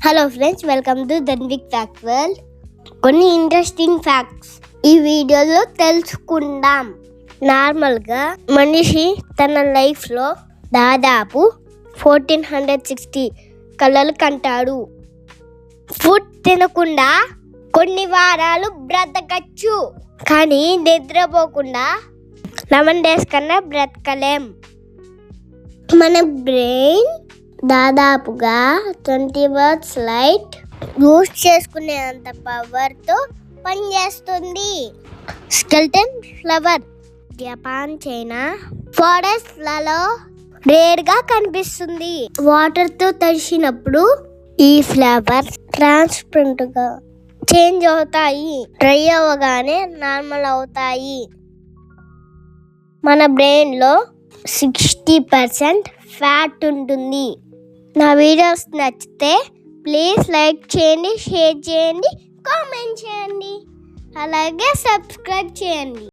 Hello friends, welcome to Dhanvik fact world. కొన్ని interesting facts ఈ వీడియోలో తెలుసుకుందాం. నార్మల్గా మనిషి తన లైఫ్లో దాదాపు 1460 కలలు కంటాడు. ఫుడ్ తినకుండా కొన్ని వారాలు బ్రతకచ్చు, కానీ నిద్రపోకుండా 11 days కన్నా బ్రతకలేం. మన బ్రెయిన్ దాదాపుగా 20 watts లైట్ యూజ్ చేసుకునేంత పవర్తో పనిచేస్తుంది. స్కెల్టన్ ఫ్లవర్ జపాన్, చైనా ఫారెస్ట్లలో రేర్గా కనిపిస్తుంది. వాటర్తో తడిసినప్పుడు ఈ ఫ్లవర్ ట్రాన్స్పరెంట్గా చేంజ్ అవుతాయి, డ్రై అవ్వగానే నార్మల్ అవుతాయి. మన బ్రెయిన్లో 60% ఫ్యాట్ ఉంటుంది. నా వీడియోస్ నచ్చితే ప్లీజ్ లైక్ చేయండి, షేర్ చేయండి, కామెంట్ చేయండి, అలాగే సబ్స్క్రైబ్ చేయండి.